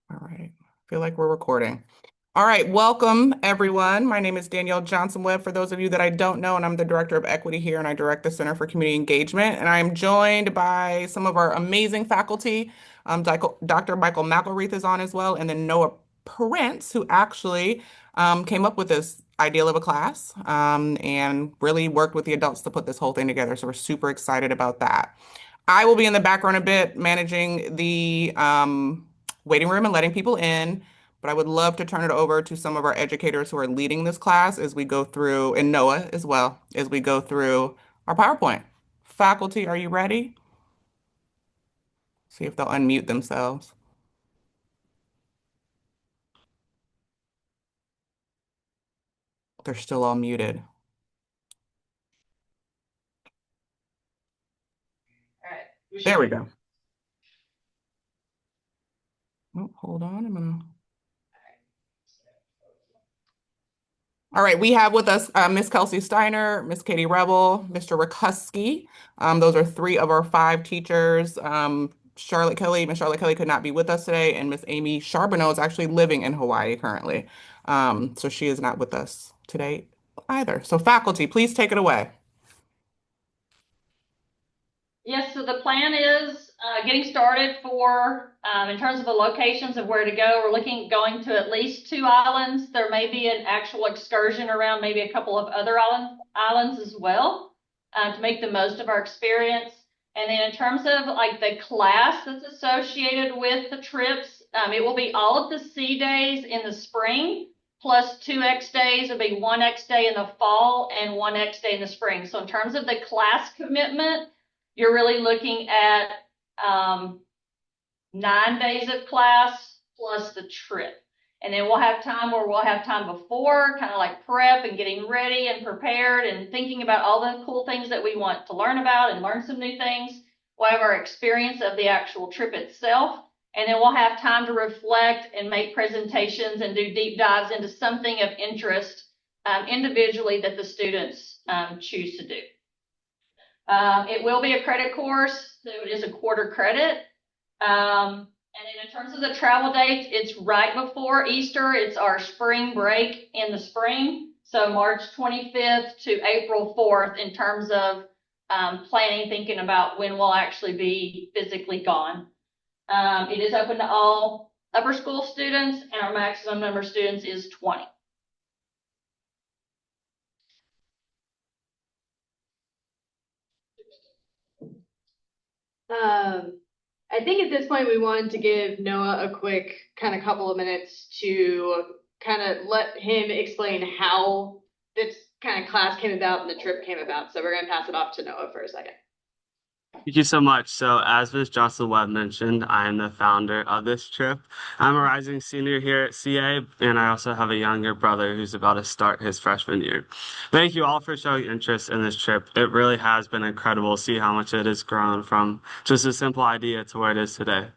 All right. I feel like we're recording. All right. Welcome, everyone. My name is Danielle Johnson-Webb. For those of you that I don't know, and I'm the Director of Equity here, and I direct the Center for Community Engagement. And I am joined by some of our amazing faculty. Dr. Michael McElreath is on as well, and then Noah Prince, who actually came up with this ideal of a class and really worked with the adults to put this whole thing together. So we're super excited about that. I will be in the background a bit, managing the waiting room and letting people in, but I would love to turn it over to some of our educators who are leading this class as we go through, and Noah as well, as we go through our PowerPoint. Faculty, are you ready? See if they'll unmute themselves. They're still all muted. All right. There we go. Oh, hold on, I'm gonna. All right, we have with us Miss Kelsey Steiner, Miss Katie Rebel, Mr. Rick Husky. Those are three of our five teachers. Miss Charlotte Kelly could not be with us today, and Miss Amy Charbonneau is actually living in Hawaii currently. So she is not with us today either. So faculty, please take it away. Yes, so the plan is getting started for, in terms of the locations of where to go, we're looking at going to at least 2 islands. There may be an actual excursion around maybe a couple of other islands as well to make the most of our experience. And then in terms of like the class that's associated with the trips, it will be all of the C days in the spring, plus 2X days. It'll be 1X day in the fall and 1X day in the spring. So in terms of the class commitment, you're really looking at 9 days of class plus the trip. And then we'll have time where we'll have time before, kind of like prep and getting ready and prepared and thinking about all the cool things that we want to learn about and learn some new things. We'll have our experience of the actual trip itself. And then we'll have time to reflect and make presentations and do deep dives into something of interest individually that the students choose to do. It will be a credit course, so it is a quarter credit. And then in terms of the travel dates, it's right before Easter. It's our spring break in the spring. So March 25th to April 4th in terms of planning, thinking about when we'll actually be physically gone. It is open to all upper school students, and our maximum number of students is 20. I think at this point we wanted to give Noah a quick kind of couple of minutes to kind of let him explain how this kind of class came about and the trip came about. So we're going to pass it off to Noah for a second. Thank you so much. So, as Ms. Jocelyn Webb mentioned, I am the founder of this trip. I'm a rising senior here at CA, and I also have a younger brother who's about to start his freshman year. Thank you all for showing interest in this trip. It really has been incredible to see how much it has grown from just a simple idea to where it is today.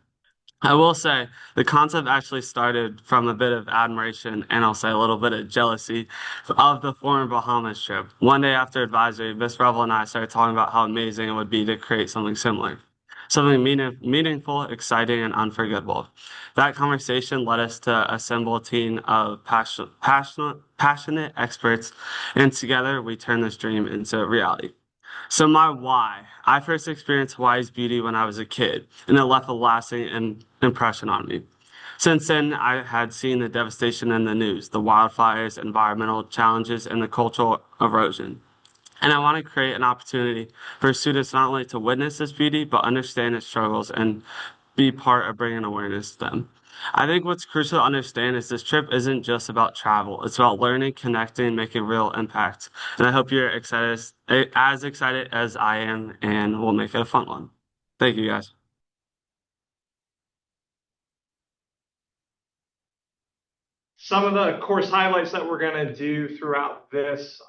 I will say the concept actually started from a bit of admiration and I'll say a little bit of jealousy of the former Bahamas trip. One day after advisory, Miss Revel and I started talking about how amazing it would be to create something similar. Something meaningful, exciting, and unforgettable. That conversation led us to assemble a team of passionate experts, and together we turned this dream into reality. So my why. I first experienced Hawaii's beauty when I was a kid, and it left a lasting impression on me. Since then, I had seen the devastation in the news, the wildfires, environmental challenges, and the cultural erosion. And I want to create an opportunity for students not only to witness this beauty, but understand its struggles and be part of bringing awareness to them. I think what's crucial to understand is this trip isn't just about travel. It's about learning, connecting, making real impact. And I hope you're as excited as I am, and we'll make it a fun one. Thank you, guys. Some of the course highlights that we're going to do throughout this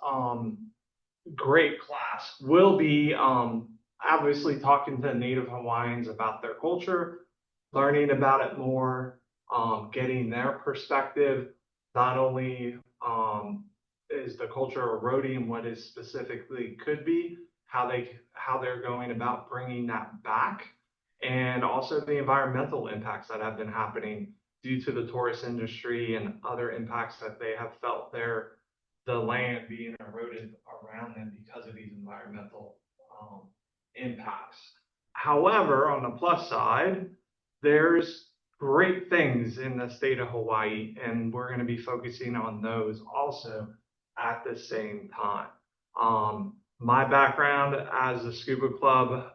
great class will be obviously talking to Native Hawaiians about their culture, learning about it more, getting their perspective. Not only is the culture eroding what is specifically could be, how they're going about bringing that back, and also the environmental impacts that have been happening due to the tourist industry and other impacts that they have felt there, the land being eroded around them because of these environmental impacts. However, on the plus side, there's great things in the state of Hawaii, and we're going to be focusing on those also at the same time. My background as a scuba club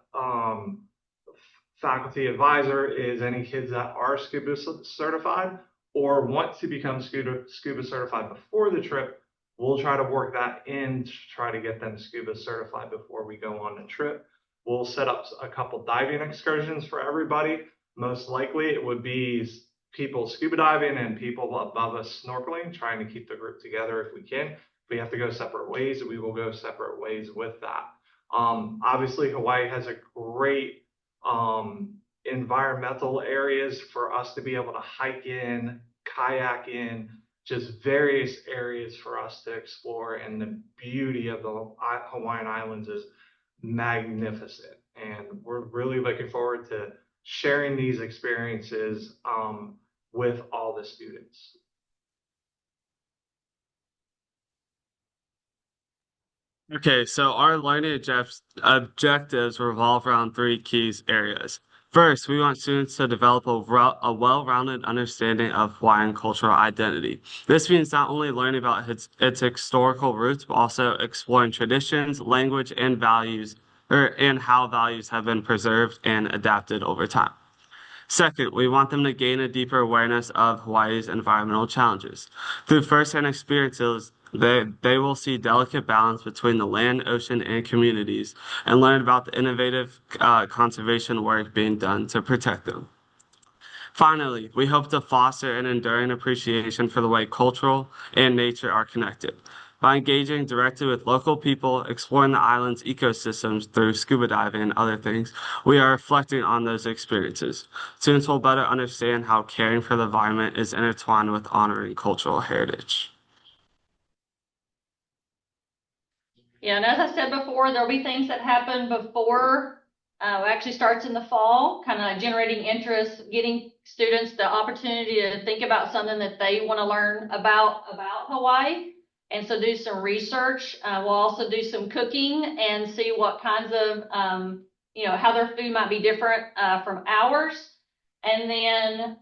faculty advisor is any kids that are scuba certified or want to become scuba certified before the trip. We'll try to work that in to try to get them scuba certified before we go on the trip. We'll set up a couple diving excursions for everybody. Most likely it would be people scuba diving and people above us snorkeling, trying to keep the group together if we can. If we have to go separate ways, we will go separate ways with that. Obviously, Hawaii has a great environmental areas for us to be able to hike in, kayak in, just various areas for us to explore. And the beauty of the Hawaiian Islands is magnificent. And we're really looking forward to sharing these experiences with all the students. Okay, so our learning objectives revolve around three key areas. First, we want students to develop a well-rounded understanding of Hawaiian cultural identity. This means not only learning about its historical roots, but also exploring traditions, language, and values, and how values have been preserved and adapted over time. Second, we want them to gain a deeper awareness of Hawaii's environmental challenges. Through firsthand experiences, they will see delicate balance between the land, ocean, and communities and learn about the innovative conservation work being done to protect them. Finally, we hope to foster an enduring appreciation for the way cultural and nature are connected. By engaging directly with local people, exploring the island's ecosystems through scuba diving and other things, we are reflecting on those experiences. Students will better understand how caring for the environment is intertwined with honoring cultural heritage. Yeah, and as I said before, there'll be things that happen before it actually starts in the fall, kind of generating interest, getting students the opportunity to think about something that they want to learn about Hawaii. And so do some research. We'll also do some cooking and see what kinds of, how their food might be different from ours. And then,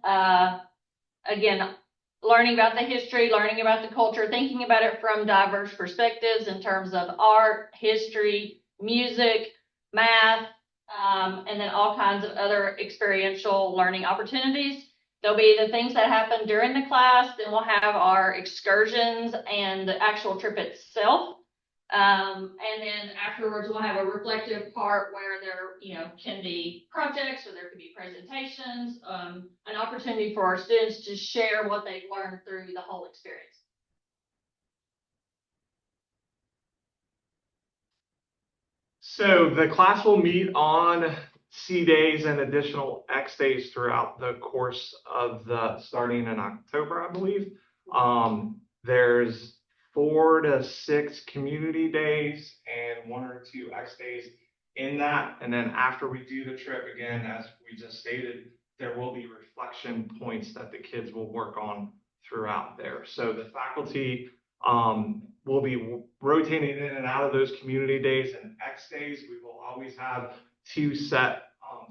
again, learning about the history, learning about the culture, thinking about it from diverse perspectives in terms of art, history, music, math, and then all kinds of other experiential learning opportunities. There'll be the things that happen during the class, then we'll have our excursions and the actual trip itself. And then afterwards, we'll have a reflective part where there, can be projects or there could be presentations, an opportunity for our students to share what they've learned through the whole experience. So the class will meet on C days and additional X days throughout the course of starting in October, I believe. There's 4 to 6 community days and 1 or 2 X days in that. And then after we do the trip, again, as we just stated, there will be reflection points that the kids will work on throughout there. So the faculty will be rotating in and out of those community days and X days. We will always have 2 set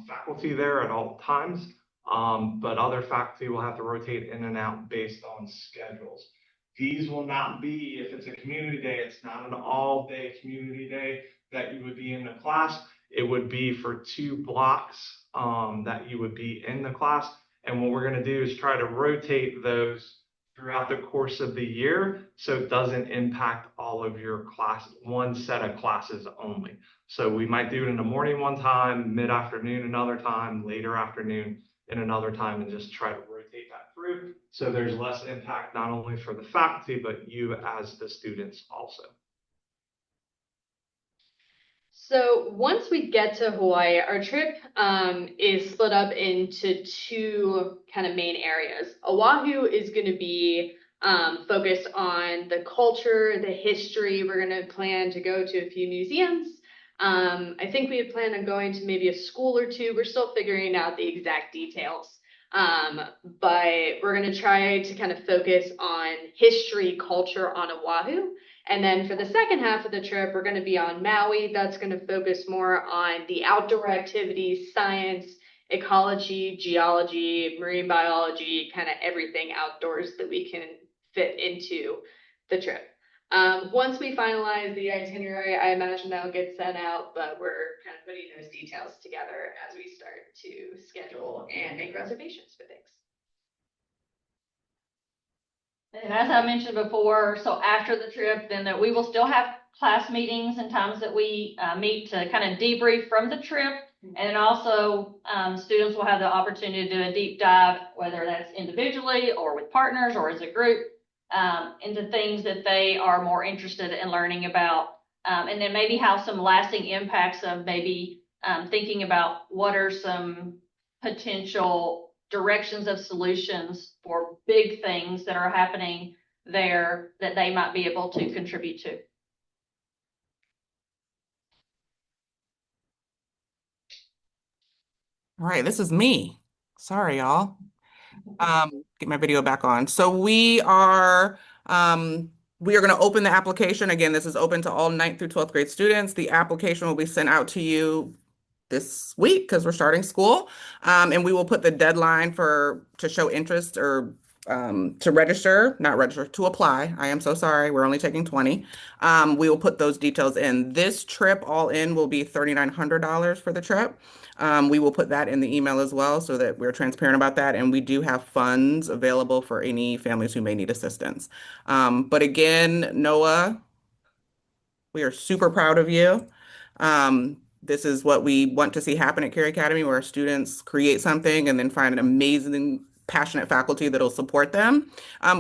faculty there at all times, but other faculty will have to rotate in and out based on schedules. These will not be, if it's a community day, it's not an all-day community day that you would be in the class. It would be for 2 blocks that you would be in the class. And what we're going to do is try to rotate those throughout the course of the year so it doesn't impact all of your class, one set of classes only. So we might do it in the morning one time, mid-afternoon another time, later afternoon in another time, and just try to rotate that through so there's less impact not only for the faculty but you as the students also. So once we get to Hawaii, our trip is split up into 2 kind of main areas. Oahu is going to be focused on the culture, the history. We're going to plan to go to a few museums. I think we had planned on going to maybe a school or 2. We're still figuring out the exact details. But we're going to try to kind of focus on history, culture on Oahu. And then for the second half of the trip, we're going to be on Maui. That's going to focus more on the outdoor activities, science, ecology, geology, marine biology, kind of everything outdoors that we can fit into the trip. Once we finalize the itinerary, I imagine that'll get sent out, but we're kind of putting those details together as we start to schedule and make reservations for things. And as I mentioned before, so after the trip, then that we will still have class meetings and times that we meet to kind of debrief from the trip. And then also students will have the opportunity to do a deep dive, whether that's individually or with partners or as a group, into things that they are more interested in learning about. And then maybe have some lasting impacts of maybe thinking about what are some potential directions of solutions for big things that are happening there that they might be able to contribute to. All right, this is me. Sorry, y'all. Get my video back on. So we are going to open the application. Again, this is open to all 9th through 12th grade students. The application will be sent out to you this week because we're starting school. And we will put the deadline to show interest or to register, not register, to apply. I am so sorry. We're only taking 20. We will put those details in. This trip all in will be $3,900 for the trip. We will put that in the email as well so that we're transparent about that. And we do have funds available for any families who may need assistance. But again, Noah, we are super proud of you. This is what we want to see happen at Cary Academy, where our students create something and then find an amazing, passionate faculty that'll support them.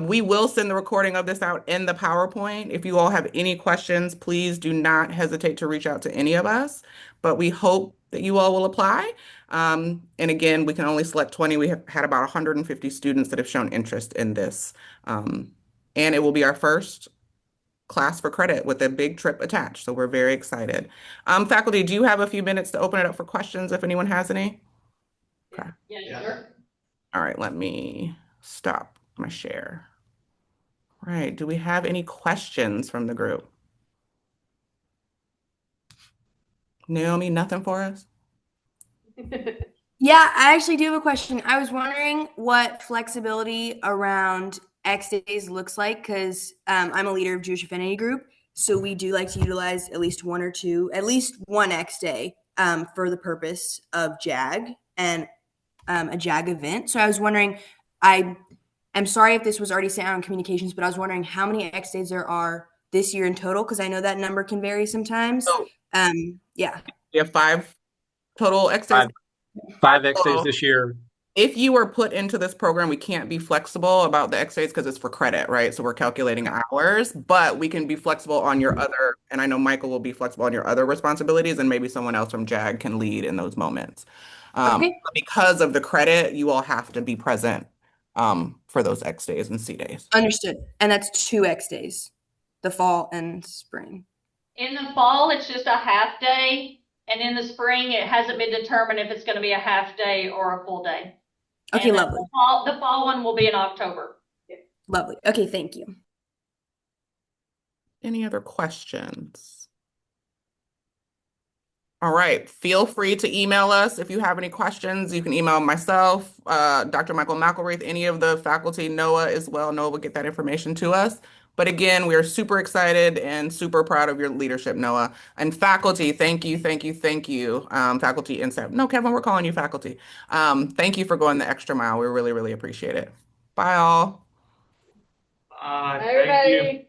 We will send the recording of this out in the PowerPoint. If you all have any questions, please do not hesitate to reach out to any of us. But we hope that you all will apply. And again, we can only select 20. We have had about 150 students that have shown interest in this. And it will be our first class for credit with a big trip attached. So we're very excited. Faculty, do you have a few minutes to open it up for questions if anyone has any? Okay. Yeah, sure. All right, let me stop my share. All right, do we have any questions from the group? Naomi, nothing for us? Yeah, I actually do have a question. I was wondering what flexibility around X days looks like because I'm a leader of Jewish Affinity Group. So we do like to utilize at least one or two, at least one X day for the purpose of JAG and a JAG event. So I was wondering, I'm sorry if this was already sent out in communications, but I was wondering how many X days there are this year in total because I know that number can vary sometimes. Oh, Yeah. you have 5 total X days? Five X days this year. If you were put into this program, we can't be flexible about the X days because it's for credit, right? So we're calculating hours, but we can be flexible on your other, and I know Michael will be flexible on your other responsibilities, and maybe someone else from JAG can lead in those moments. Okay. But because of the credit, you all have to be present for those X days and C days. Understood. And that's 2 X days, the fall and spring. In the fall, it's just a half day. And in the spring, it hasn't been determined if it's going to be a half day or a full day. Okay, And lovely. The fall one will be in October. Lovely. Okay, thank you. Any other questions? All right, feel free to email us if you have any questions. You can email myself, Dr. Michael McElraith, any of the faculty, Noah as well. Noah will get that information to us. But again, we are super excited and super proud of your leadership, Noah. And faculty, thank you, thank you, thank you. Faculty and staff. No, Kevin, we're calling you faculty. Thank you for going the extra mile. We really, really appreciate it. Bye, all. Bye, Thank you. everybody.